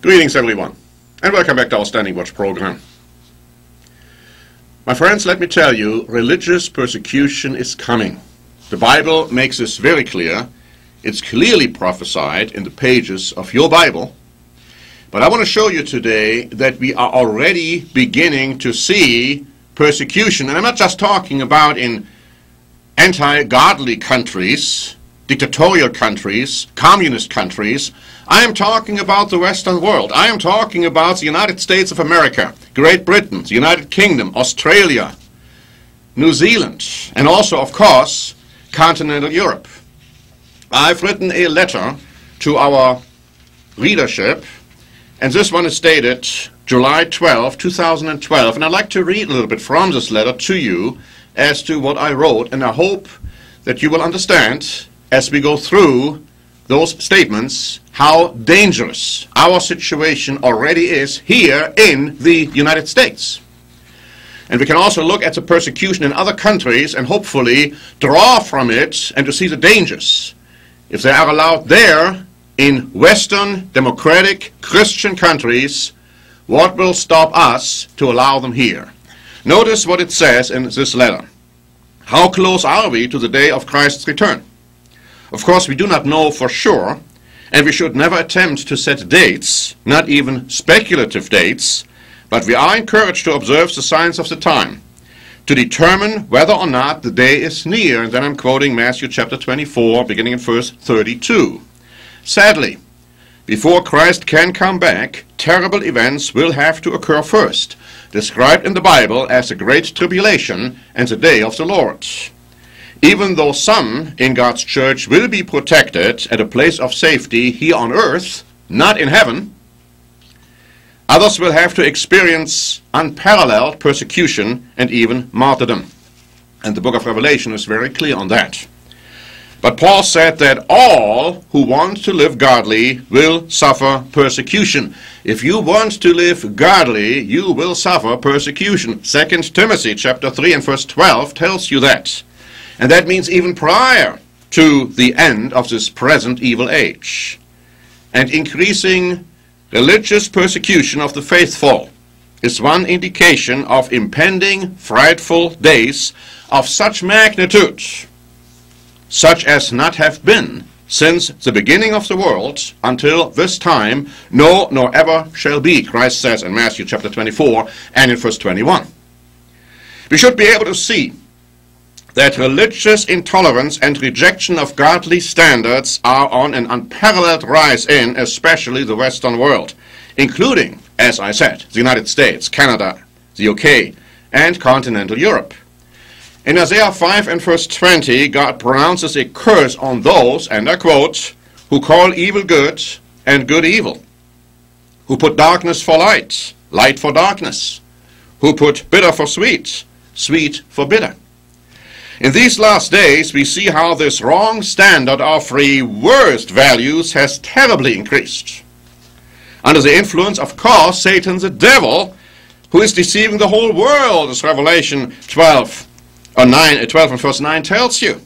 Greetings everyone, and welcome back to our Standing Watch program. My friends, let me tell you, religious persecution is coming. The Bible makes this very clear. It's clearly prophesied in the pages of your Bible. But I want to show you today that we are already beginning to see persecution. And I'm not just talking about in anti-godly countries, dictatorial countries, communist countries. I am talking about the Western world. I am talking about the United States of America, Great Britain, the United Kingdom, Australia, New Zealand, and also, of course, continental Europe. I've written a letter to our readership, and this one is dated July 12, 2012, and I'd like to read a little bit from this letter to you as to what I wrote, and I hope that you will understand as we go through those statements how dangerous our situation already is here in the United States. And we can also look at the persecution in other countries and hopefully draw from it and to see the dangers. If they are allowed there in Western, democratic, Christian countries, what will stop us to allow them here? Notice what it says in this letter. How close are we to the day of Christ's return? Of course, we do not know for sure, and we should never attempt to set dates, not even speculative dates, but we are encouraged to observe the signs of the time, to determine whether or not the day is near. And then I'm quoting Matthew chapter 24, beginning in verse 32. Sadly, before Christ can come back, terrible events will have to occur first, described in the Bible as the Great Tribulation and the Day of the Lord. Even though some in God's church will be protected at a place of safety here on earth, not in heaven, others will have to experience unparalleled persecution and even martyrdom. And the book of Revelation is very clear on that. But Paul said that all who want to live godly will suffer persecution. If you want to live godly, you will suffer persecution. 2 Timothy chapter 3 and verse 12 tells you that. And that means even prior to the end of this present evil age. And increasing religious persecution of the faithful is one indication of impending frightful days of such magnitude, such as not have been since the beginning of the world until this time, no, nor ever shall be, Christ says in Matthew chapter 24 and in verse 21. We should be able to see that religious intolerance and rejection of godly standards are on an unparalleled rise in especially the Western world, including, as I said, the United States, Canada, the UK, and continental Europe. In Isaiah 5 and verse 20, God pronounces a curse on those, and I quote, who call evil good and good evil, who put darkness for light, light for darkness, who put bitter for sweet, sweet for bitter. In these last days, we see how this wrong standard of reversed values has terribly increased. Under the influence, of course, Satan the devil, who is deceiving the whole world, as Revelation 12 and verse 9 tells you.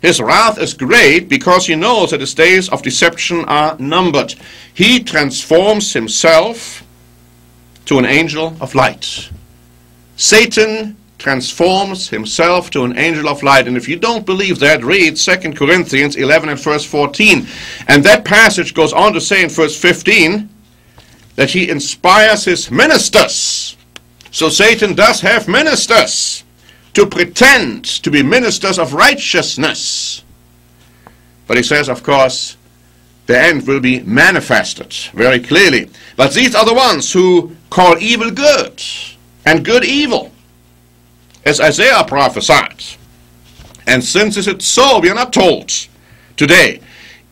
His wrath is great because he knows that his days of deception are numbered. He transforms himself to an angel of light. Satan transforms himself to an angel of light. And if you don't believe that, read 2 Corinthians 11 and verse 14. And that passage goes on to say in verse 15 that he inspires his ministers. So Satan does have ministers to pretend to be ministers of righteousness. But he says, of course, the end will be manifested very clearly. But these are the ones who call evil good and good evil, as Isaiah prophesied. And since is it so, we are not told today,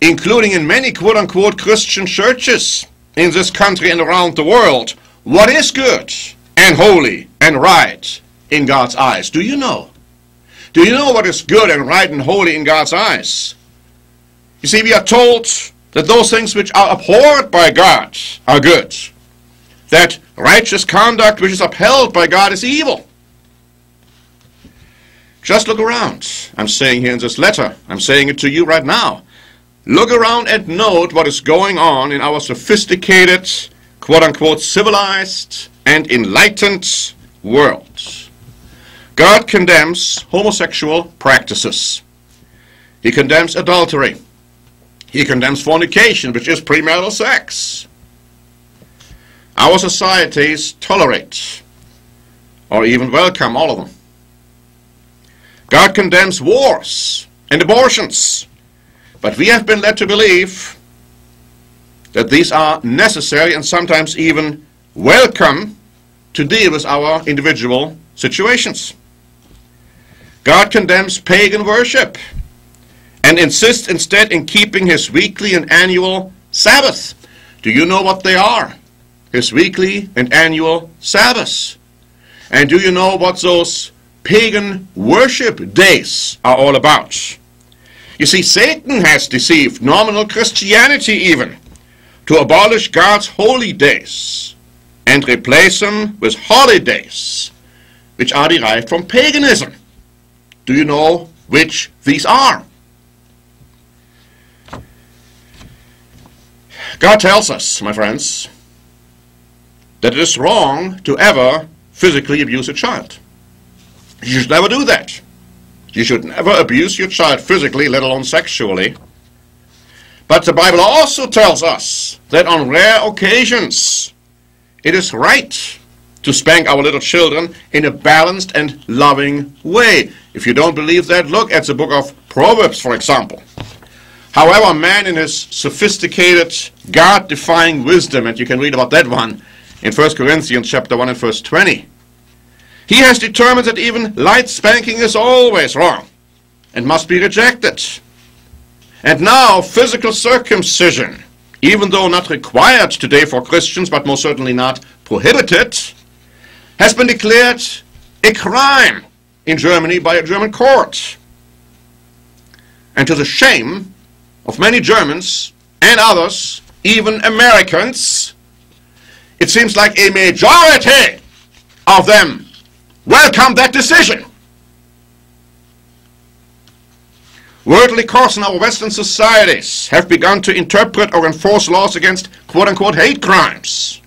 including in many quote-unquote Christian churches in this country and around the world, what is good and holy and right in God's eyes. Do you know? Do you know what is good and right and holy in God's eyes? You see, we are told that those things which are abhorred by God are good. That righteous conduct which is upheld by God is evil. Just look around. I'm saying here in this letter, I'm saying it to you right now. Look around and note what is going on in our sophisticated quote-unquote civilized and enlightened world. God condemns homosexual practices. He condemns adultery. He condemns fornication, which is premarital sex. Our societies tolerate or even welcome all of them. God condemns wars and abortions, but we have been led to believe that these are necessary and sometimes even welcome to deal with our individual situations. God condemns pagan worship and insists instead in keeping his weekly and annual Sabbath. Do you know what they are? His weekly and annual Sabbaths. And do you know what those pagan worship days are all about? You see, Satan has deceived nominal Christianity even to abolish God's holy days and replace them with holidays, which are derived from paganism. Do you know which these are? God tells us, my friends, that it is wrong to ever physically abuse a child. You should never do that. You should never abuse your child physically, let alone sexually. But the Bible also tells us that on rare occasions it is right to spank our little children in a balanced and loving way. If you don't believe that, look at the book of Proverbs, for example. However, man in his sophisticated, God-defying wisdom, and you can read about that one in 1 Corinthians chapter 1 and verse 20, he has determined that even light spanking is always wrong and must be rejected. And now physical circumcision, even though not required today for Christians, but most certainly not prohibited, has been declared a crime in Germany by a German court. And to the shame of many Germans and others, even Americans, it seems like a majority of them welcome that decision. Worldly courts in our Western societies have begun to interpret or enforce laws against quote-unquote hate crimes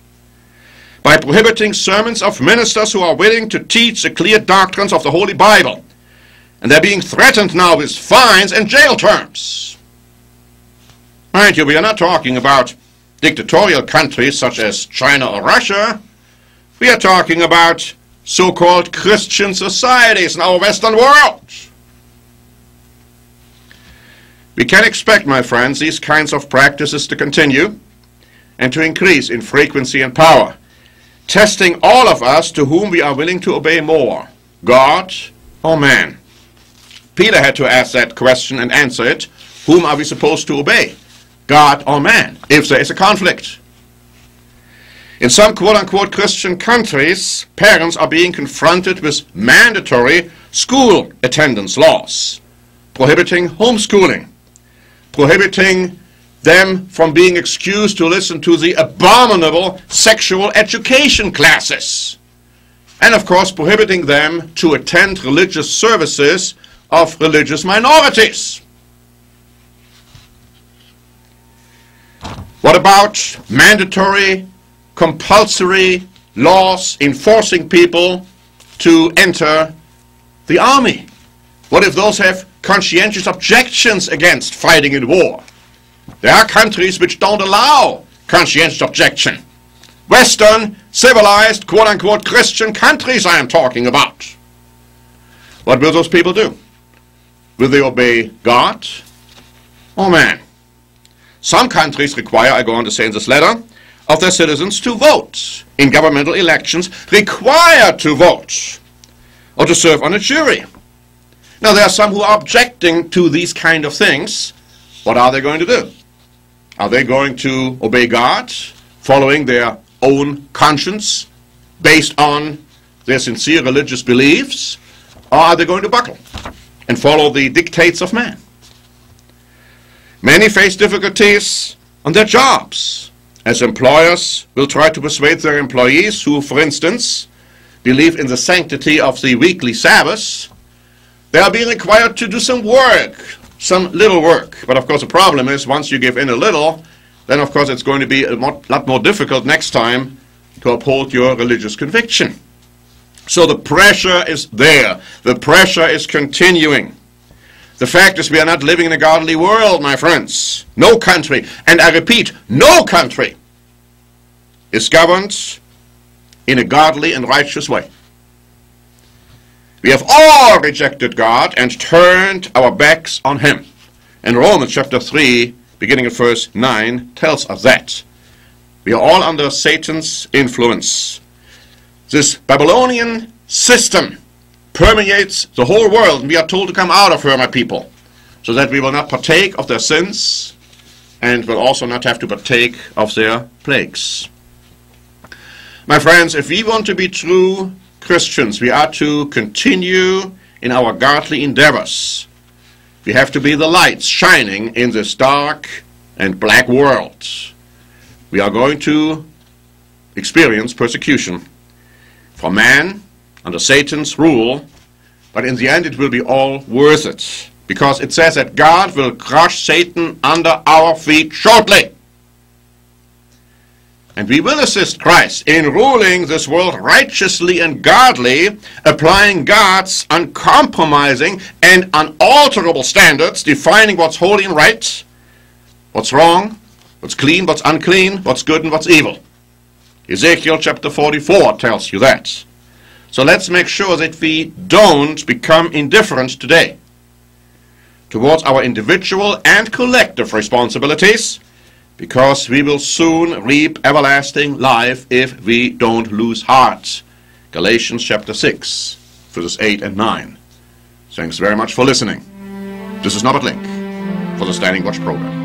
by prohibiting sermons of ministers who are willing to teach the clear doctrines of the Holy Bible. And they're being threatened now with fines and jail terms. Mind you, we are not talking about dictatorial countries such as China or Russia. We are talking about so-called Christian societies in our Western world. We can expect, my friends, these kinds of practices to continue and to increase in frequency and power, testing all of us to whom we are willing to obey more, God or man. Peter had to ask that question and answer it. Whom are we supposed to obey, God or man, if there is a conflict? In some quote-unquote Christian countries, parents are being confronted with mandatory school attendance laws, prohibiting homeschooling, prohibiting them from being excused to listen to the abominable sexual education classes, and of course prohibiting them to attend religious services of religious minorities. What about mandatory, compulsory laws enforcing people to enter the army? What if those have conscientious objections against fighting in war? There are countries which don't allow conscientious objection. Western, civilized, quote-unquote Christian countries I am talking about. What will those people do? Will they obey God or man? Some countries require, I go on to say in this letter, of their citizens to vote in governmental elections, required to vote or to serve on a jury. Now there are some who are objecting to these kind of things. What are they going to do? Are they going to obey God, following their own conscience, based on their sincere religious beliefs, or are they going to buckle and follow the dictates of man? Many face difficulties on their jobs, as employers will try to persuade their employees who, for instance, believe in the sanctity of the weekly Sabbath. They are being required to do some work, some little work. But of course the problem is, once you give in a little, then of course it's going to be a lot more difficult next time to uphold your religious conviction. So the pressure is there. The pressure is continuing. The fact is, we are not living in a godly world, my friends. No country, and I repeat, no country is governed in a godly and righteous way. We have all rejected God and turned our backs on Him. And Romans chapter 3, beginning at verse 9, tells us that. We are all under Satan's influence. This Babylonian system permeates the whole world, and we are told to come out of her, my people, so that we will not partake of their sins and will also not have to partake of their plagues. My friends, if we want to be true Christians, we are to continue in our godly endeavors. We have to be the lights shining in this dark and black world. We are going to experience persecution from man under Satan's rule, but in the end it will be all worth it, because it says that God will crush Satan under our feet shortly. And we will assist Christ in ruling this world righteously and godly, applying God's uncompromising and unalterable standards, defining what's holy and right, what's wrong, what's clean, what's unclean, what's good and what's evil. Ezekiel chapter 44 tells you that. So let's make sure that we don't become indifferent today towards our individual and collective responsibilities, because we will soon reap everlasting life if we don't lose heart. Galatians chapter 6, verses 8 and 9. Thanks very much for listening. This is Norbert Link for the Standing Watch program.